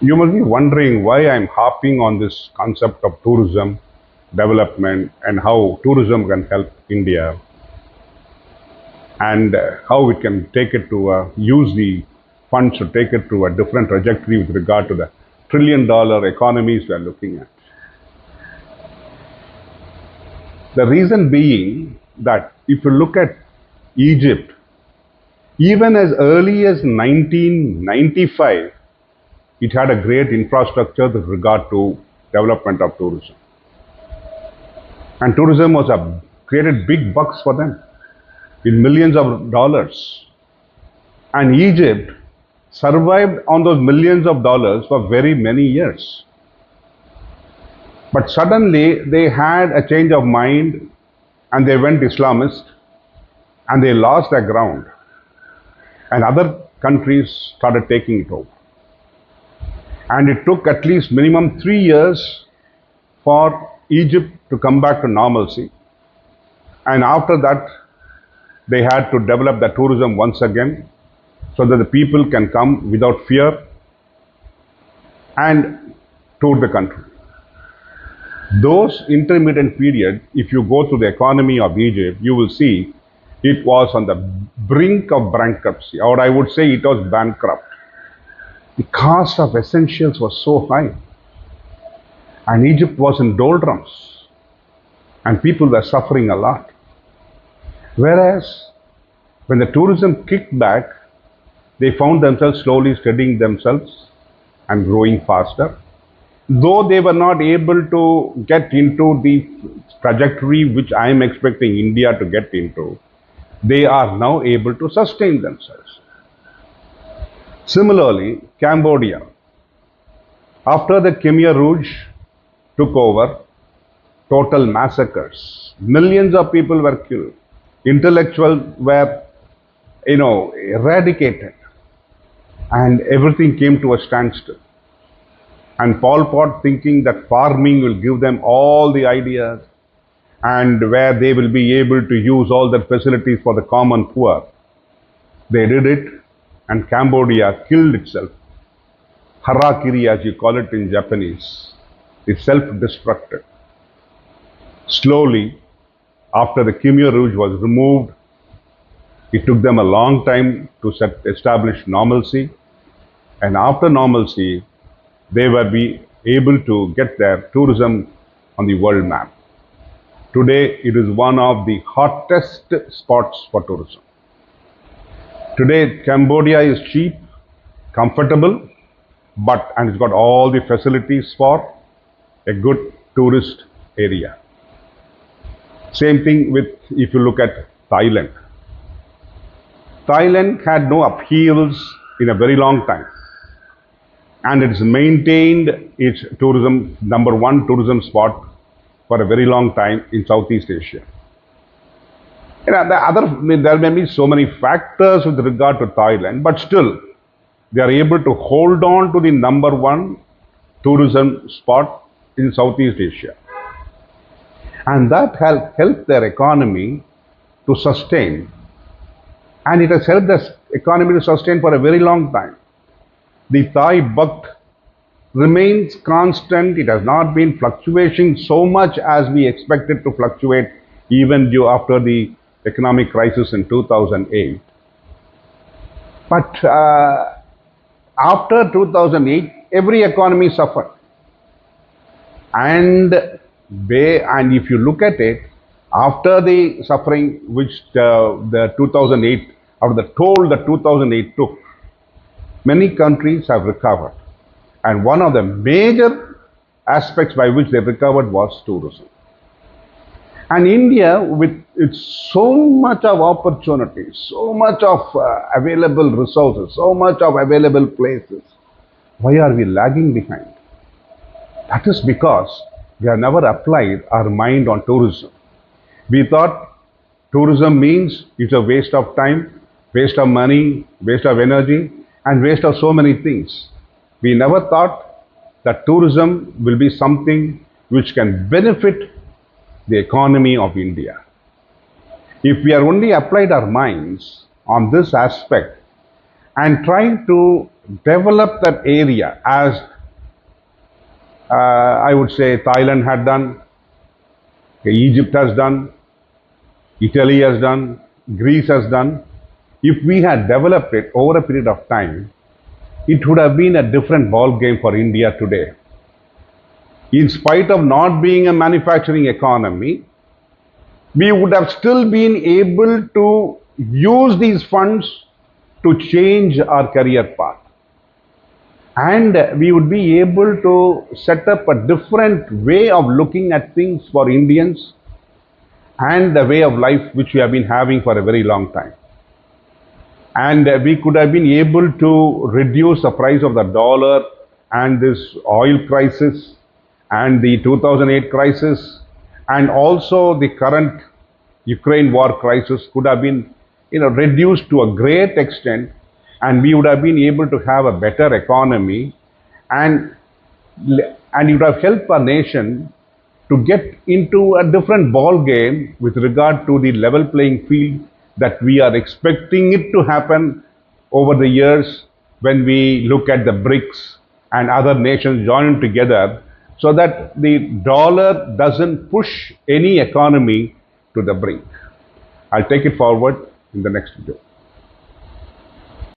You must be wondering why I'm harping on this concept of tourism development and how tourism can help India and how it can take it to use the funds to take it to a different trajectory with regard to the trillion-dollar economies we are looking at. The reason being that if you look at Egypt, even as early as 1995, it had a great infrastructure with regard to development of tourism. And tourism was created big bucks for them in millions of dollars. And Egypt survived on those millions of dollars for very many years. But suddenly they had a change of mind and they went Islamist and they lost their ground. And other countries started taking it over. And it took at least minimum 3 years for Egypt to come back to normalcy. And after that, they had to develop the tourism once again so that the people can come without fear and tour the country. Those intermittent period, if you go through the economy of Egypt, you will see it was on the brink of bankruptcy, or I would say it was bankrupt. The cost of essentials was so high, and Egypt was in doldrums, and people were suffering a lot. Whereas, when the tourism kicked back, they found themselves slowly steadying themselves and growing faster. Though they were not able to get into the trajectory which I am expecting India to get into, they are now able to sustain themselves. Similarly, Cambodia. After the Khmer Rouge took over, total massacres. Millions of people were killed. Intellectuals were, eradicated. And everything came to a standstill. And Pol Pot, thinking that farming will give them all the ideas and where they will be able to use all the facilities for the common poor, they did it, and Cambodia killed itself. Harakiri, as you call it in Japanese, is self-destructed. Slowly, after the Khmer Rouge was removed, it took them a long time to establish normalcy, and after normalcy, they were be able to get their tourism on the world map. Today, it is one of the hottest spots for tourism. Today, Cambodia is cheap, comfortable, and it's got all the facilities for a good tourist area. Same thing with if you look at Thailand. Thailand had no upheavals in a very long time, and it's maintained its tourism number one tourism spot for a very long time in Southeast Asia. There may be so many factors with regard to Thailand, but still they are able to hold on to the number one tourism spot in Southeast Asia. And that helped their economy to sustain. And it has helped the economy to sustain for a very long time. The Thai baht remains constant. It has not been fluctuating so much as we expected to fluctuate even after the economic crisis in 2008. But after 2008, every economy suffered. And if you look at it, after the suffering which the 2008, after the toll that 2008 took, many countries have recovered. And one of the major aspects by which they recovered was tourism. And India, with its so much of opportunities, so much of available resources, so much of available places, why are we lagging behind? That is because we have never applied our mind on tourism. We thought tourism means it's a waste of time, waste of money, waste of energy, and waste of so many things. We never thought that tourism will be something which can benefit the economy of India. If we are only applied our minds on this aspect and trying to develop that area as I would say Thailand had done, Egypt has done, Italy has done, Greece has done. If we had developed it over a period of time, it would have been a different ball game for India today. In spite of not being a manufacturing economy, we would have still been able to use these funds to change our career path. And we would be able to set up a different way of looking at things for Indians and the way of life which we have been having for a very long time. And we could have been able to reduce the price of the dollar and this oil crisis and the 2008 crisis and also the current Ukraine war crisis could have been reduced to a great extent, and we would have been able to have a better economy, and and it would have helped our nation to get into a different ball game with regard to the level playing field that we are expecting it to happen over the years when we look at the BRICS and other nations joining together so that the dollar doesn't push any economy to the brink. I'll take it forward in the next video.